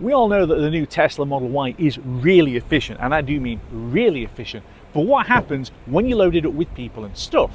We all know that the new Tesla Model Y is really efficient, and I do mean really efficient. But what happens when you load it up with people and stuff?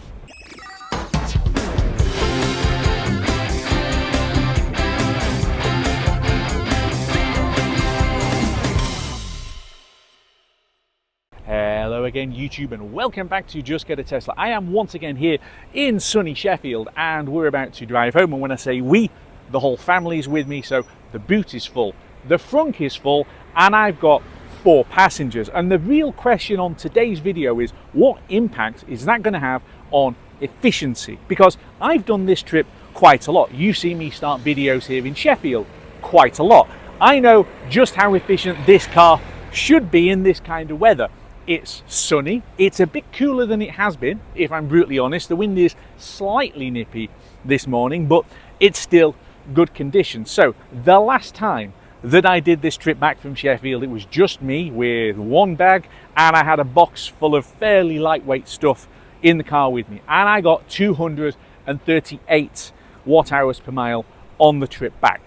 Hello again YouTube, and welcome back to Just Get a Tesla. I am once again here in sunny Sheffield, and we're about to drive home. And when I say we, the whole family is with me. So the boot is full, the frunk is full, and I've got 4 passengers. And the real question on today's video is, what impact is that going to have on efficiency? Because I've done this trip quite a lot. You see me start videos here in Sheffield quite a lot. I know just how efficient this car should be in this kind of weather. It's sunny, it's a bit cooler than it has been, if I'm brutally honest. The wind is slightly nippy this morning, but it's still good conditions. So the last time that I did this trip back from Sheffield, it was just me with one bag, and I had a box full of fairly lightweight stuff in the car with me, and I got 238 watt hours per mile on the trip back.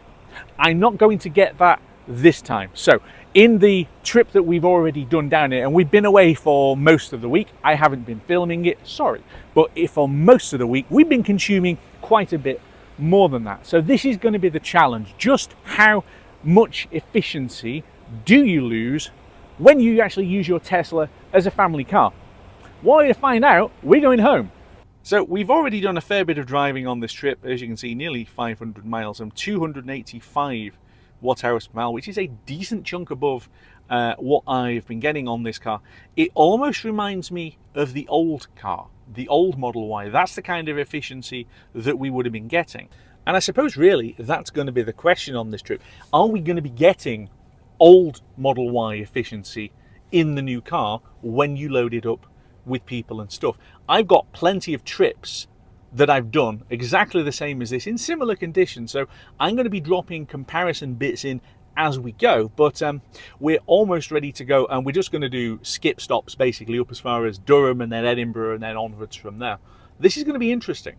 I'm not going to get that this time. So in the trip that we've already done down here, and we've been away for most of the week, I haven't been filming it, sorry, but for most of the week we've been consuming quite a bit more than that. So this is going to be the challenge. Just how much efficiency do you lose when you actually use your Tesla as a family car? While you find out, we're going home. So we've already done a fair bit of driving on this trip. As you can see, nearly 500 miles and 285 watt hours per mile, which is a decent chunk above what I've been getting on this car. It almost reminds me of the old car, the old Model Y. That's the kind of efficiency that we would have been getting. And I suppose really that's going to be the question on this trip. Are we going to be getting old Model Y efficiency in the new car when you load it up with people and stuff? I've got plenty of trips that I've done exactly the same as this in similar conditions, so I'm going to be dropping comparison bits in as we go. But we're almost ready to go, and we're just going to do skip stops basically up as far as Durham and then Edinburgh and then onwards from there. This is going to be interesting.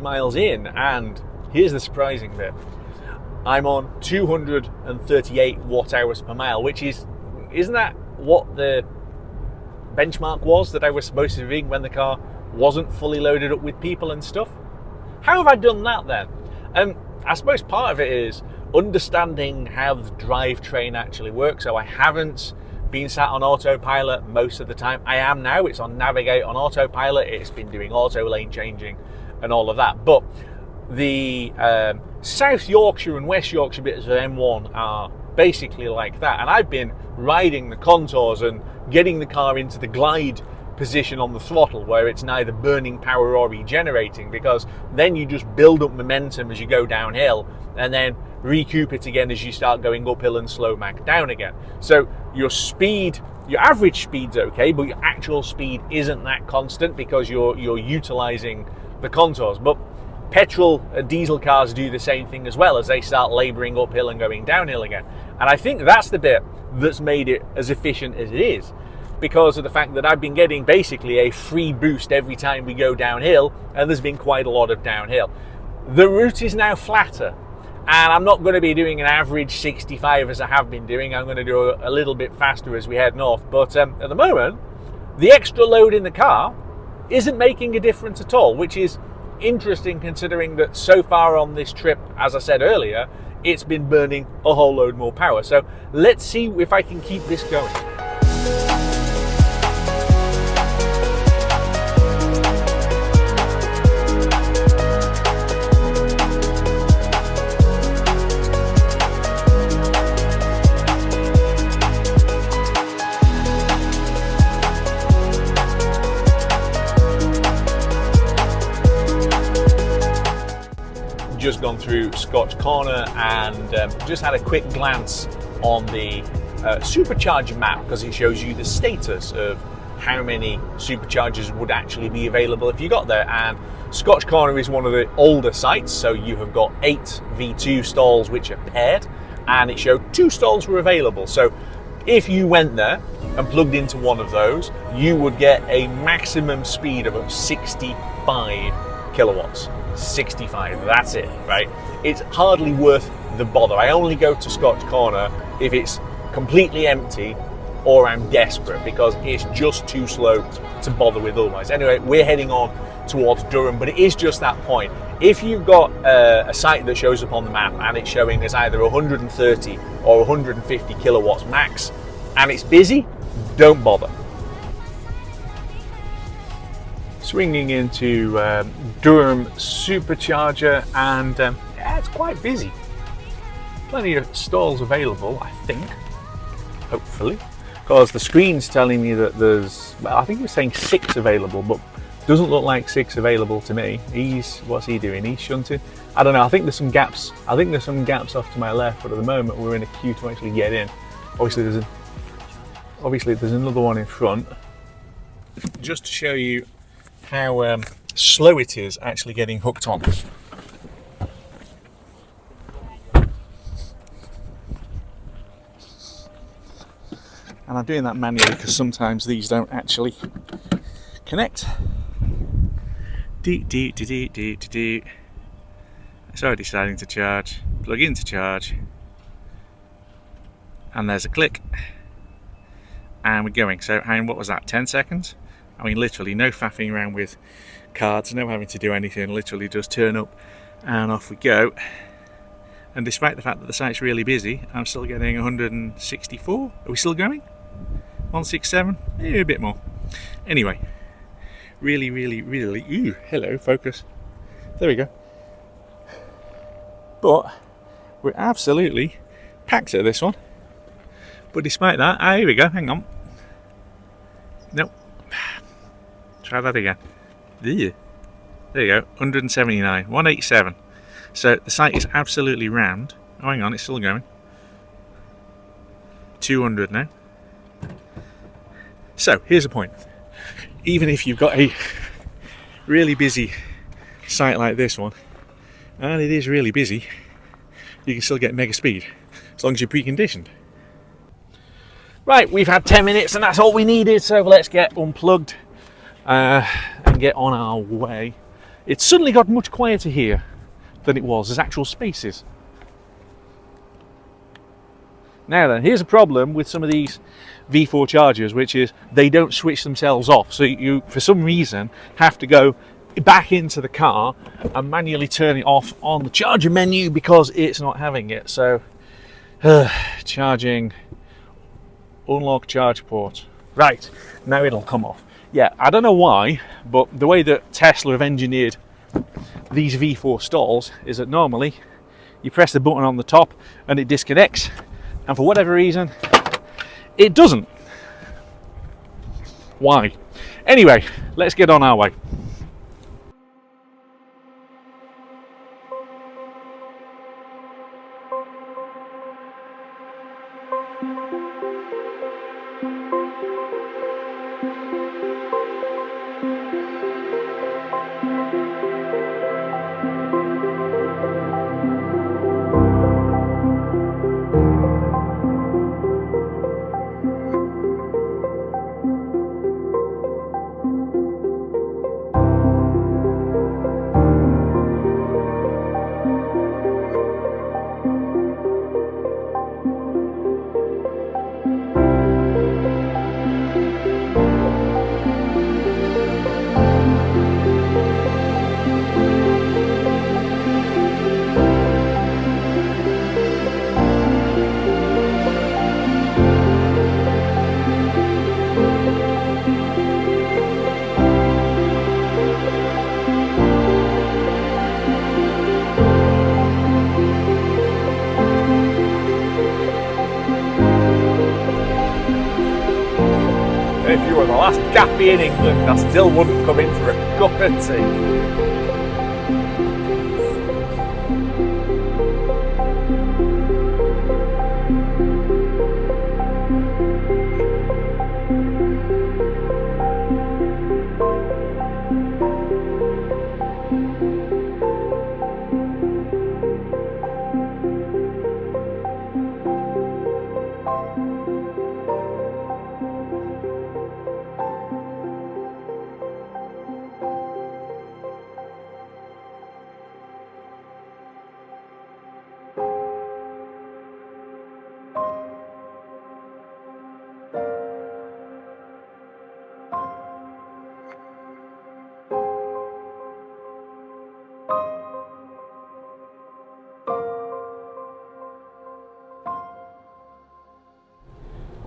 Miles in, and here's the surprising bit. I'm on 238 watt hours per mile, which isn't that what the benchmark was that I was supposed to be doing when the car wasn't fully loaded up with people and stuff? How have I done that then? I suppose part of it is understanding how the drivetrain actually works. So I haven't been sat on autopilot most of the time. I am now. It's on Navigate on autopilot. It's been doing auto lane changing and all of that. But the South Yorkshire and West Yorkshire bits of M1 are basically like that. And I've been riding the contours and getting the car into the glide position on the throttle where it's neither burning power or regenerating, because then you just build up momentum as you go downhill and then recoup it again as you start going uphill and slow back down again. So your speed, your average speed's okay, but your actual speed isn't that constant because you're utilizing the contours. But petrol diesel cars do the same thing as well as they start laboring uphill and going downhill again. And I think that's the bit that's made it as efficient as it is, because of the fact that I've been getting basically a free boost every time we go downhill, and there's been quite a lot of downhill. The route is now flatter, and I'm not going to be doing an average 65 as I have been doing. I'm going to do a little bit faster as we head north. But at the moment, the extra load in the car isn't making a difference at all, which is interesting considering that so far on this trip, as I said earlier, it's been burning a whole load more power. So let's see if I can keep this going. just gone through Scotch Corner and just had a quick glance on the supercharger map, because it shows you the status of how many superchargers would actually be available if you got there. And Scotch Corner is one of the older sites, so you have got 8 V2 stalls which are paired, and it showed 2 stalls were available. So if you went there and plugged into one of those, you would get a maximum speed of 65 kilowatts. 65, that's it, right? It's hardly worth the bother. I only go to Scotch Corner if it's completely empty or I'm desperate, because it's just too slow to bother with otherwise. Anyway, we're heading on towards Durham, but it is just that point. If you've got a site that shows up on the map and it's showing as either 130 or 150 kilowatts max, and it's busy, don't bother. Swinging into Durham Supercharger, and yeah, it's quite busy. Plenty of stalls available, I think, hopefully, because the screen's telling me that there's, well, I think it was saying 6 available, but doesn't look like 6 available to me. What's he doing? He's shunting. I don't know. I think there's some gaps. I think there's some gaps off to my left, but at the moment we're in a queue to actually get in. Obviously there's another one in front. Just to show you how slow it is actually getting hooked on. And I'm doing that manually because sometimes these don't actually connect. It's already starting to charge. Plug in to charge. And there's a click. And we're going. So, what was that, 10 seconds? I mean, literally no faffing around with cards, no having to do anything, literally just turn up and off we go. And despite the fact that the site's really busy, I'm still getting 164. Are we still going? 167? Maybe a bit more. Anyway, really, ooh, hello, focus. There we go. But we're absolutely packed at this one. But despite that, here we go, hang on. Nope. Try that again. There you go, 179, 187. So the site is absolutely rammed. Oh, hang on, it's still going. 200 now. So here's the point. Even if you've got a really busy site like this one, and it is really busy, you can still get mega speed as long as you're preconditioned. Right, we've had 10 minutes and that's all we needed, so let's get unplugged and get on our way. It's suddenly got much quieter here than it was. There's actual spaces. Now then, here's a problem with some of these V4 chargers, which is they don't switch themselves off. So you, for some reason, have to go back into the car and manually turn it off on the charger menu because it's not having it. So, charging, unlock charge port. Right, now it'll come off. Yeah, I don't know why, but the way that Tesla have engineered these V4 stalls is that normally you press the button on the top and it disconnects, and for whatever reason it doesn't. Why? Anyway, let's get on our way. If you were the last gaffy in England, I still wouldn't come in for a cup of tea.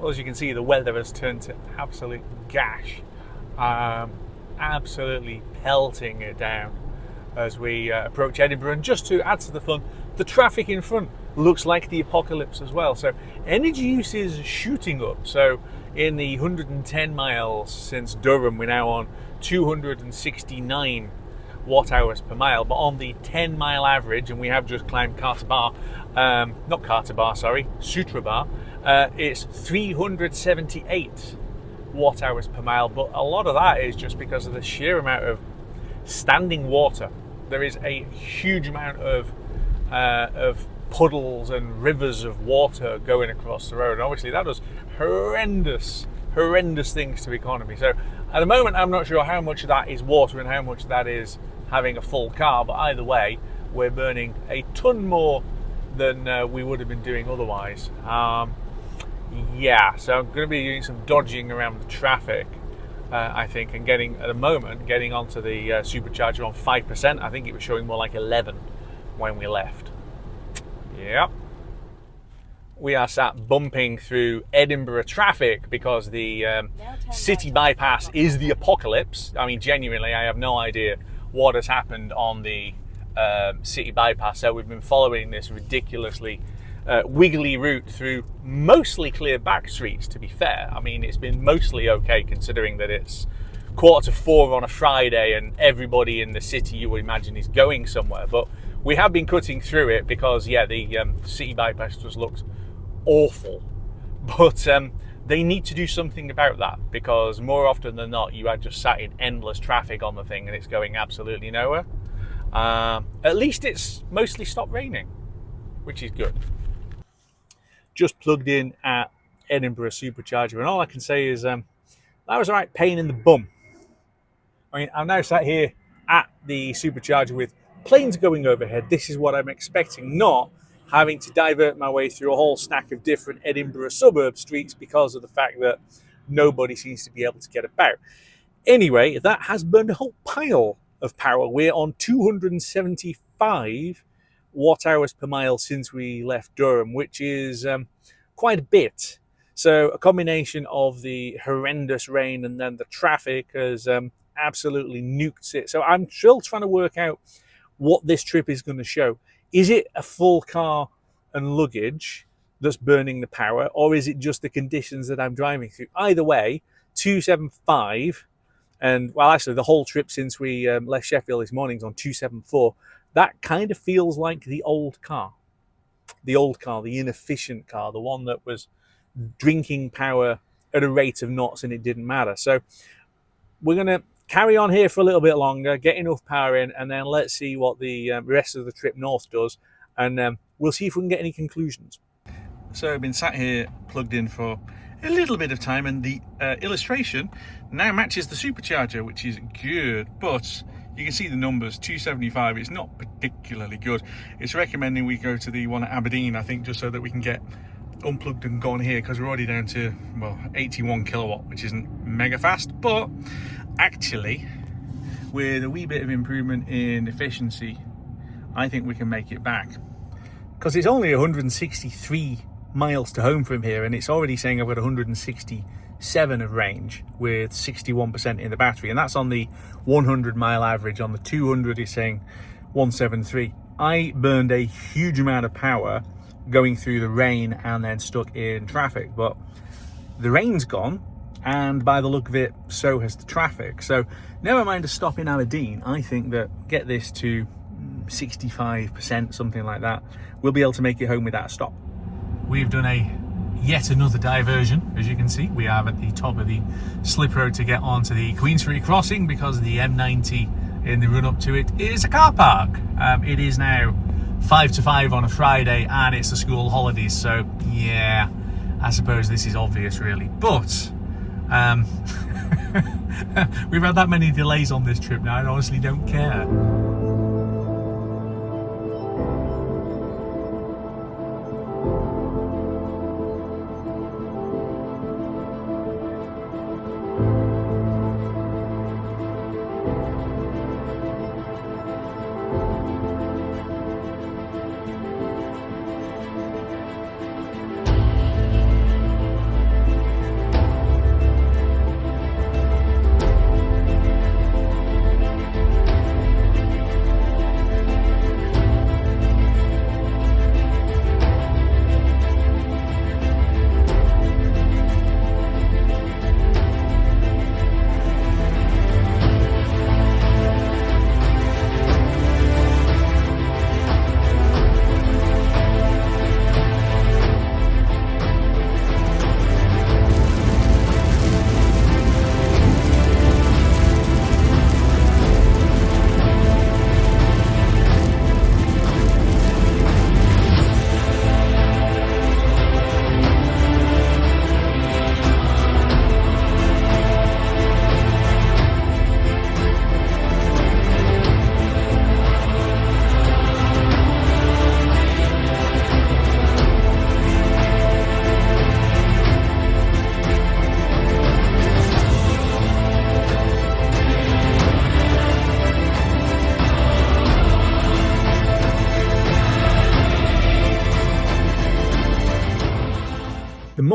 Well, as you can see, the weather has turned to absolute gash. Absolutely pelting it down as we approach Edinburgh. And just to add to the fun, the traffic in front looks like the apocalypse as well. So energy use is shooting up. So in the 110 miles since Durham, we're now on 269 watt hours per mile. But on the 10 mile average, and we have just climbed Sutra Bar, it's 378 watt hours per mile. But a lot of that is just because of the sheer amount of standing water. There is a huge amount of puddles and rivers of water going across the road, and obviously that does horrendous things to economy. So at the moment, I'm not sure how much of that is water and how much of that is having a full car, but either way, we're burning a ton more than we would have been doing otherwise. Yeah, so I'm going to be doing some dodging around the traffic, I think, and getting onto the supercharger on 5%. I think it was showing more like 11 when we left. Yep. We are sat bumping through Edinburgh traffic because the city bypass is the apocalypse. I mean, genuinely, I have no idea what has happened on the city bypass. So we've been following this ridiculously wiggly route through mostly clear back streets, to be fair. I mean, it's been mostly okay considering that it's 3:45 on a Friday and everybody in the city, you would imagine, is going somewhere. But we have been cutting through it because, yeah, the city bypass just looks awful. But they need to do something about that, because more often than not, you are just sat in endless traffic on the thing and it's going absolutely nowhere. At least it's mostly stopped raining, which is good. Just plugged in at Edinburgh Supercharger, and all I can say is that was a right pain in the bum. I mean, I'm now sat here at the Supercharger with planes going overhead. This is what I'm expecting, not having to divert my way through a whole stack of different Edinburgh suburb streets because of the fact that nobody seems to be able to get about. Anyway, that has burned a whole pile of power. We're on 275 watt hours per mile since we left Durham, which is quite a bit. So a combination of the horrendous rain and then the traffic has absolutely nuked it. So I'm still trying to work out what this trip is going to show. Is it a full car and luggage that's burning the power, or is it just the conditions that I'm driving through? Either way, 275, and well, actually the whole trip since we left Sheffield this morning is on 274. That kind of feels like the old car, the inefficient car, the one that was drinking power at a rate of knots and it didn't matter. So we're going to carry on here for a little bit longer, get enough power in, and then let's see what the rest of the trip north does, and we'll see if we can get any conclusions. So I've been sat here plugged in for a little bit of time, and the illustration now matches the supercharger, which is good, but you can see the numbers, 275, it's not particularly good. It's recommending we go to the one at Aberdeen, I think, just so that we can get unplugged and gone here, because we're already down to, well, 81 kilowatt, which isn't mega fast, but actually, with a wee bit of improvement in efficiency, I think we can make it back. Because it's only 163 miles to home from here, and it's already saying I've got 167 of range with 61% in the battery, and that's on the 100 mile average. On the 200 is saying 173. I burned a huge amount of power going through the rain and then stuck in traffic, but the rain's gone, and by the look of it, so has the traffic. So never mind a stop in Aberdeen, I think that get this to 65%, something like that, we'll be able to make it home without a stop. We've done yet another diversion. As you can see, we are at the top of the slip road to get onto the Queensferry crossing, because the M90 in the run up to it is a car park. It is now 5 to 5 on a Friday, and it's the school holidays, so yeah, I suppose this is obvious really, but we've had that many delays on this trip now, I honestly don't care.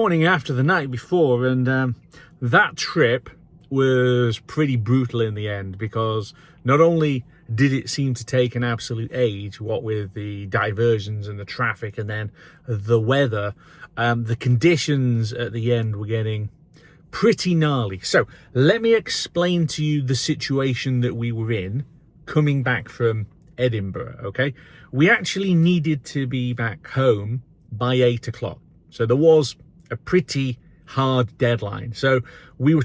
morning after the night before, and that trip was pretty brutal in the end, because not only did it seem to take an absolute age, what with the diversions and the traffic and then the weather, the conditions at the end were getting pretty gnarly. So let me explain to you the situation that we were in coming back from Edinburgh, okay? We actually needed to be back home by 8 o'clock. So there was a pretty hard deadline. So we were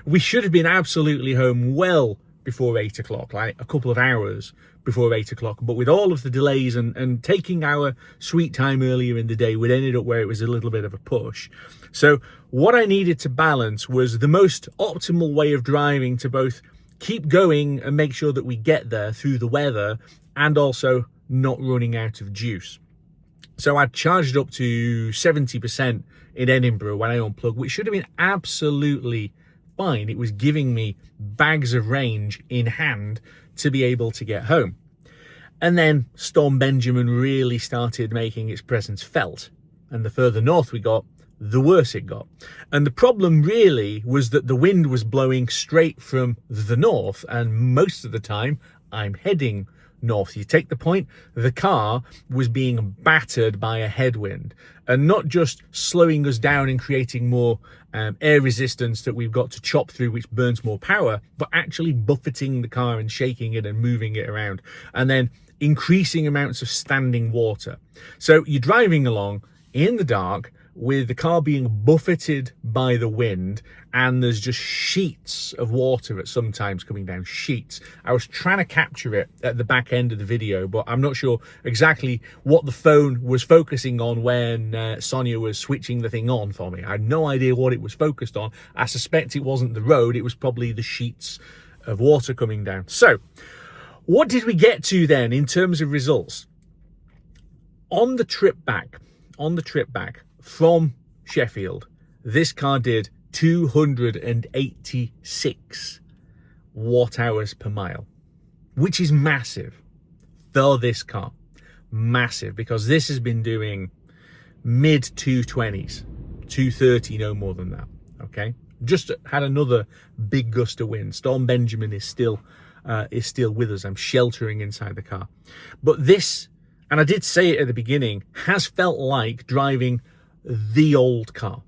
we should have been absolutely home well before 8 o'clock, like a couple of hours before 8 o'clock. But with all of the delays and taking our sweet time earlier in the day, we'd ended up where it was a little bit of a push. So what I needed to balance was the most optimal way of driving to both keep going and make sure that we get there through the weather and also not running out of juice. So I charged up to 70% in Edinburgh when I unplugged, which should have been absolutely fine. It was giving me bags of range in hand to be able to get home. And then Storm Benjamin really started making its presence felt. And the further north we got, the worse it got. And the problem really was that the wind was blowing straight from the north, and most of the time I'm heading north. You take the point, the car was being battered by a headwind, and not just slowing us down and creating more air resistance that we've got to chop through, which burns more power, but actually buffeting the car and shaking it and moving it around, and then increasing amounts of standing water. So you're driving along in the dark with the car being buffeted by the wind, and there's just sheets of water at sometimes coming down, sheets. I was trying to capture it at the back end of the video, but I'm not sure exactly what the phone was focusing on when Sonia was switching the thing on for me. I had no idea what it was focused on. I suspect it wasn't the road, it was probably the sheets of water coming down. So what did we get to then in terms of results? On the trip back from Sheffield, this car did 286 watt hours per mile, which is massive for this car. Massive, because this has been doing mid 220s, 230, no more than that. Okay, just had another big gust of wind. Storm Benjamin is still with us. I'm sheltering inside the car, but this, and I did say it at the beginning, has felt like driving the old car,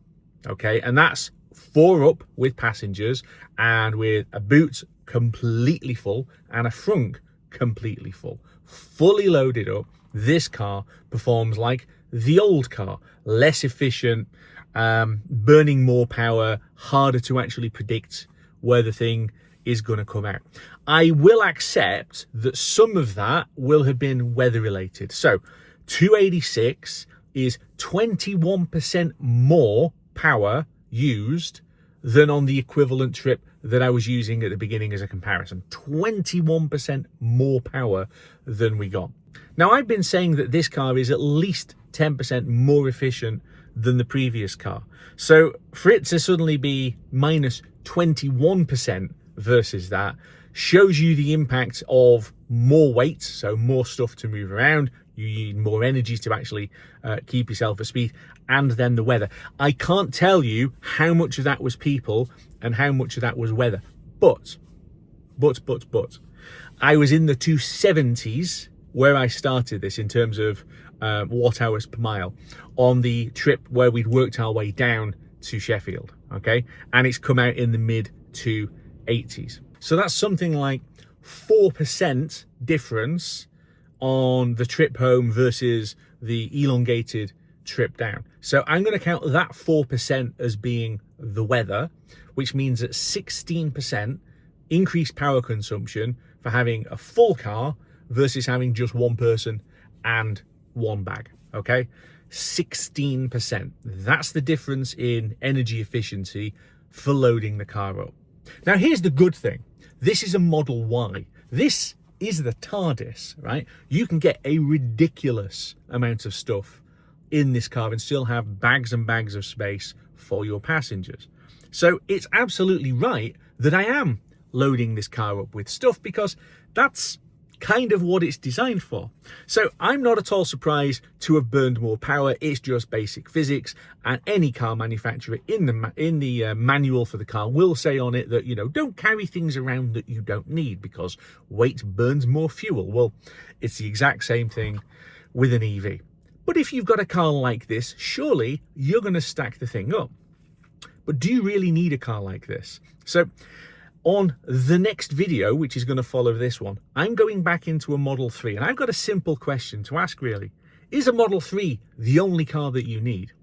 okay? And that's 4 up with passengers and with a boot completely full and a frunk completely full. Fully loaded up, this car performs like the old car. Less efficient, burning more power, harder to actually predict where the thing is going to come out. I will accept that some of that will have been weather related. So 286 is 21% more power used than on the equivalent trip that I was using at the beginning as a comparison. 21% more power than we got. Now, I've been saying that this car is at least 10% more efficient than the previous car. So for it to suddenly be minus 21% versus that shows you the impact of more weight, so more stuff to move around. You need more energy to actually keep yourself at speed, and then the weather. I can't tell you how much of that was people and how much of that was weather, but I was in the 270s where I started this in terms of watt hours per mile on the trip where we'd worked our way down to Sheffield, okay? And it's come out in the mid 280s. So that's something like 4% difference on the trip home versus the elongated trip down. So I'm going to count that 4% as being the weather, which means that 16% increased power consumption for having a full car versus having just one person and one bag, okay? 16%. That's the difference in energy efficiency for loading the car up. Now, here's the good thing. This is a Model Y. This is the TARDIS, right? You can get a ridiculous amount of stuff in this car and still have bags and bags of space for your passengers. So it's absolutely right that I am loading this car up with stuff, because that's kind of what it's designed for. So I'm not at all surprised to have burned more power. It's just basic physics, and any car manufacturer in the manual for the car will say on it that, you know, don't carry things around that you don't need because weight burns more fuel. Well, it's the exact same thing with an EV. But if you've got a car like this, surely you're going to stack the thing up. But do you really need a car like this? So on the next video, which is going to follow this one, I'm going back into a Model 3, and I've got a simple question to ask really. Is a Model 3 the only car that you need?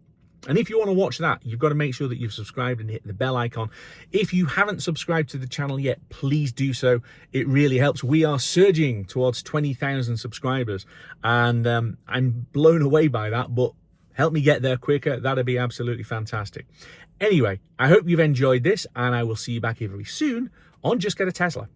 And if you want to watch that, you've got to make sure that you've subscribed and hit the bell icon. If you haven't subscribed to the channel yet, please do so. It really helps. We are surging towards 20,000 subscribers, and I'm blown away by that, but help me get there quicker. That'd be absolutely fantastic. Anyway, I hope you've enjoyed this, and I will see you back here very soon on Just Get a Tesla.